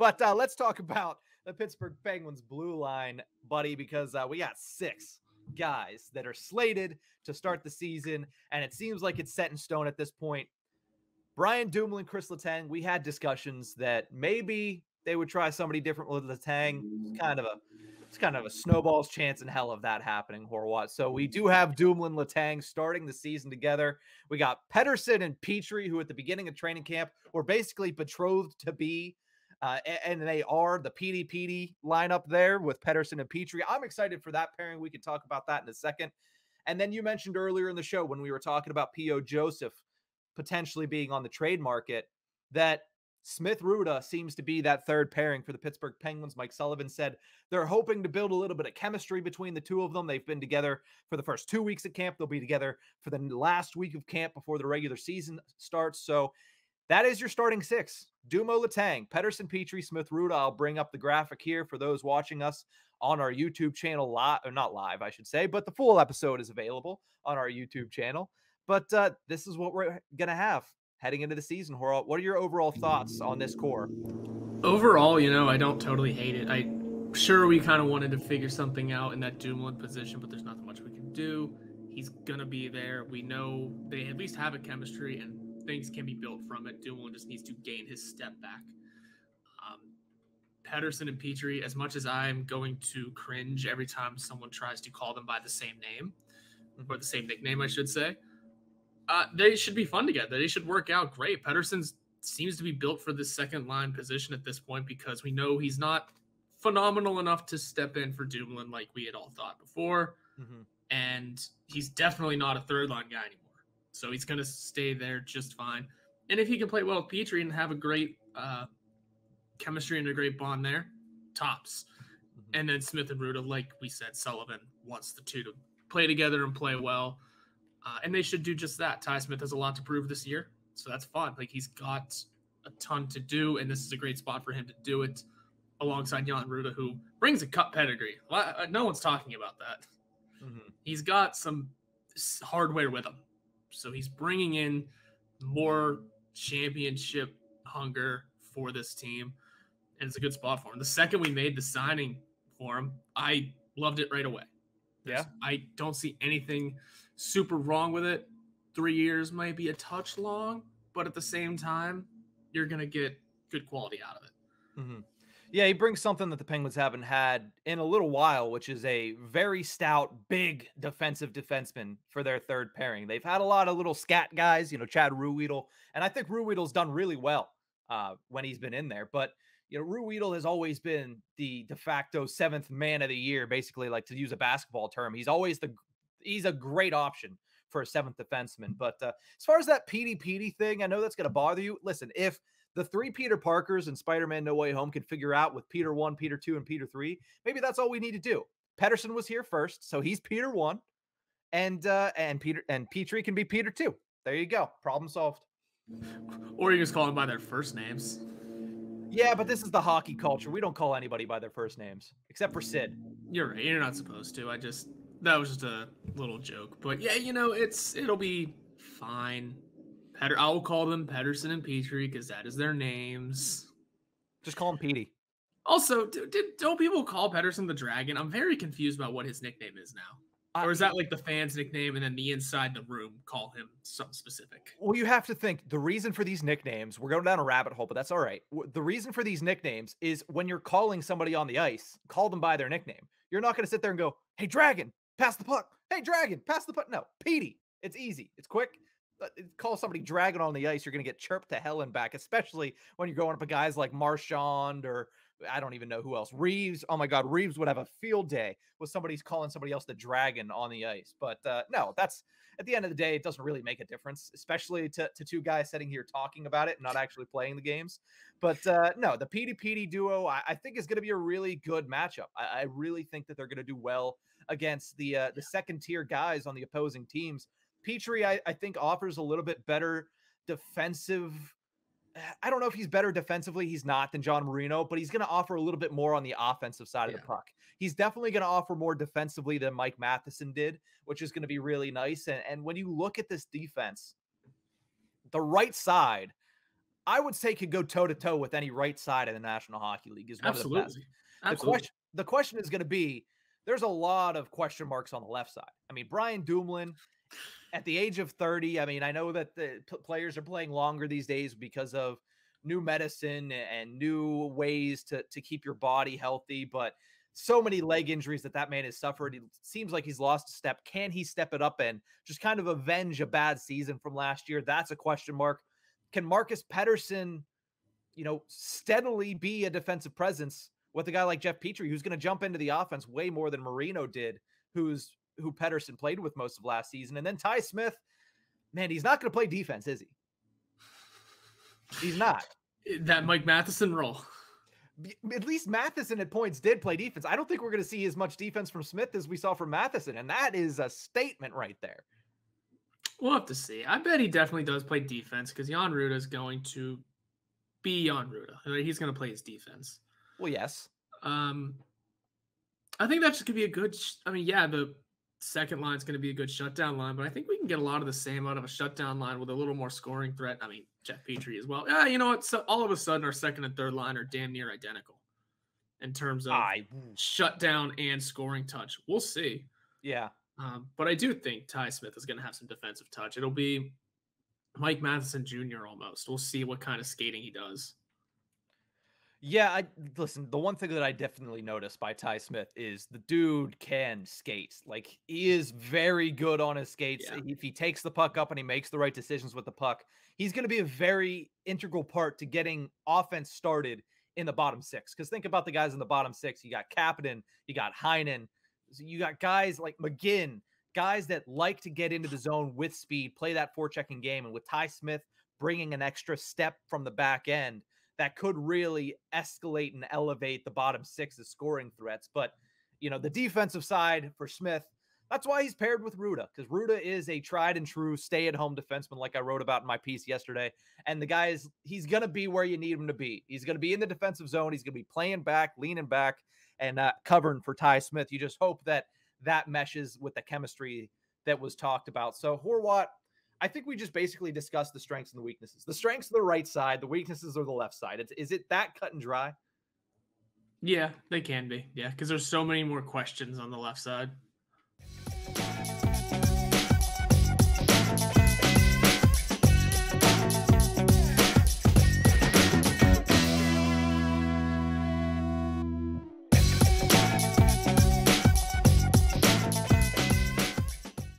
But let's talk about the Pittsburgh Penguins blue line, buddy, because we got 6 guys that are slated to start the season, and it seems like it's set in stone at this point. Brian Dumoulin, Chris Letang, we had discussions that maybe they would try somebody different with Letang. It's kind of a snowball's chance in hell of that happening, Horwat. So we do have Dumoulin, Letang starting the season together. We got Pettersson and Petrie, who at the beginning of training camp were basically betrothed to be, and they are the PD lineup there with Pettersson and Petrie. I'm excited for that pairing. We can talk about that in a second. And then you mentioned earlier in the show when we were talking about P.O. Joseph potentially being on the trade market, that Smith-Ruda seems to be that third pairing for the Pittsburgh Penguins. Mike Sullivan said they're hoping to build a little bit of chemistry between the two of them. They've been together for the first 2 weeks of camp. They'll be together for the last week of camp before the regular season starts. So that is your starting 6. Dumo, Letang, Pettersson, Petrie, Smith-Ruda. I'll bring up the graphic here for those watching us on our YouTube channel, or not live, I should say, but the full episode is available on our YouTube channel. But this is what we're going to have heading into the season. What are your overall thoughts on this core? Overall, I don't totally hate it. Sure, we kind of wanted to figure something out in that Dumoulin position, but there's nothing much we can do. He's going to be there. We know they at least have a chemistry, and things can be built from it. Dumoulin just needs to gain his step back. Pettersson and Petrie, as much as I'm going to cringe every time someone tries to call them by the same name, or the same nickname, I should say, they should be fun together. They should work out great. Pettersson seems to be built for the second line position at this point because we know he's not phenomenal enough to step in for Dumoulin like we had all thought before. Mm-hmm. And he's definitely not a third line guy anymore. So he's going to stay there just fine. And if he can play well with Petrie and have a great chemistry and a great bond there, tops. Mm-hmm. And then Smith and Ruda, like we said, Sullivan wants the two to play together and play well. And they should do just that. Ty Smith has a lot to prove this year, so that's fun. Like, he's got a ton to do, and this is a great spot for him to do it alongside Jan Ruda, who brings a cup pedigree. No one's talking about that. Mm-hmm. He's got some hardware with him, so he's bringing in more championship hunger for this team, and it's a good spot for him. The second we made the signing for him, I loved it right away. I don't see anything super wrong with it. 3 years might be a touch long, but at the same time, you're going to get good quality out of it. Mm-hmm. Yeah, he brings something that the Penguins haven't had in a little while, which is a very stout, big defenseman for their third pairing. They've had a lot of little scat guys, Chad Ruhwedel, and I think Ruhwedel's done really well when he's been in there. But Ruhwedel has always been the de facto 7th man of the year, basically, like, to use a basketball term. He's a great option for a 7th defenseman. But as far as that PD thing, I know that's going to bother you. Listen, if the 3 Peter Parkers and Spider-Man No Way Home can figure out with Peter 1, Peter 2, and Peter 3, maybe that's all we need to do. Pettersson was here first, so he's Peter 1, and Petrie can be Peter 2. There you go. Problem solved. Or you just call them by their first names. Yeah, but this is the hockey culture. We don't call anybody by their first names, except for Sid. You're right. You're not supposed to. That was just a little joke. But yeah, it'll be fine. I will call them Pettersson and Petrie because that is their names. Just call him Petey. Also, don't people call Pettersson the Dragon? I'm very confused about what his nickname is now. Or is that like the fans' nickname and then the inside the room call him something specific? Well, you have to think the reason for these nicknames, we're going down a rabbit hole, but that's all right. The reason for these nicknames is when you're calling somebody on the ice, call them by their nickname. You're not going to sit there and go, "Hey, Dragon, pass the puck. Hey, Dragon, pass the puck." No, Petey. It's easy. It's quick. Call somebody Dragon on the ice, you're going to get chirped to hell and back, especially when you're going up against guys like Marchand or I don't even know who else. Reeves. Oh my God, Reeves would have a field day with somebody's calling somebody else the Dragon on the ice. But no, that's at the end of the day, it doesn't really make a difference, especially to 2 guys sitting here talking about it and not actually playing the games. But no, the PD duo, I think is going to be a really good matchup. I really think that they're going to do well against the second tier guys on the opposing teams. Petrie, I think, offers a little bit better defensive. I don't know if he's better defensively. He's not than John Marino, but he's going to offer a little bit more on the offensive side of the puck. He's definitely going to offer more defensively than Mike Matheson did, which is going to be really nice. And when you look at this defense, the right side, I would say could go toe to toe with any right side in the National Hockey League. Is one of the best. Absolutely. Absolutely. The question is going to be, there's a lot of question marks on the left side. I mean, Brian Dumoulin at the age of 30, I mean, I know that the players are playing longer these days because of new medicine and new ways to keep your body healthy, but so many leg injuries that man has suffered. It seems like he's lost a step. Can he step it up and just kind of avenge a bad season from last year? That's a question mark. Can Marcus Pettersson, steadily be a defensive presence with a guy like Jeff Petrie, who's going to jump into the offense way more than Marino did, who Pettersson played with most of last season? And then Ty Smith, man, he's not going to play defense, is he? He's not. That Mike Matheson role. At least Matheson at points did play defense. I don't think we're going to see as much defense from Smith as we saw from Matheson, and that is a statement right there. We'll have to see. I bet he definitely does play defense because Jan Ruda is going to be Jan Ruda. He's going to play his defense. Well, yes. I think that could be a good. The second line is going to be a good shutdown line, but I think we can get a lot of the same out of a shutdown line with a little more scoring threat. I mean, Jeff Petrie as well. Yeah, you know what? So all of a sudden, our second and third line are damn near identical in terms of shutdown and scoring touch. We'll see. Yeah. But I do think Ty Smith is going to have some defensive touch. It'll be Mike Matheson Jr. almost. We'll see what kind of skating he does. Yeah, listen, the one thing that I definitely noticed by Ty Smith is the dude can skate. Like, he is very good on his skates. Yeah. If he takes the puck up and he makes the right decisions with the puck, he's going to be a very integral part to getting offense started in the bottom six. Because think about the guys in the bottom six. You got Kapanen, you got Heinen, you got guys like McGinn, guys that like to get into the zone with speed, play that forechecking game. And with Ty Smith bringing an extra step from the back end, that could really escalate and elevate the bottom six's scoring threats. But, the defensive side for Smith, that's why he's paired with Ruda, because Ruda is a tried and true stay-at-home defenseman, like I wrote about in my piece yesterday. And the guy he's going to be where you need him to be. He's going to be in the defensive zone. He's going to be playing back, leaning back, and covering for Ty Smith. You just hope that meshes with the chemistry that was talked about. So, Horwat, I think we just basically discussed the strengths and the weaknesses. The strengths are the right side. The weaknesses are the left side. Is it that cut and dry? Yeah, they can be. Yeah, because there's so many more questions on the left side.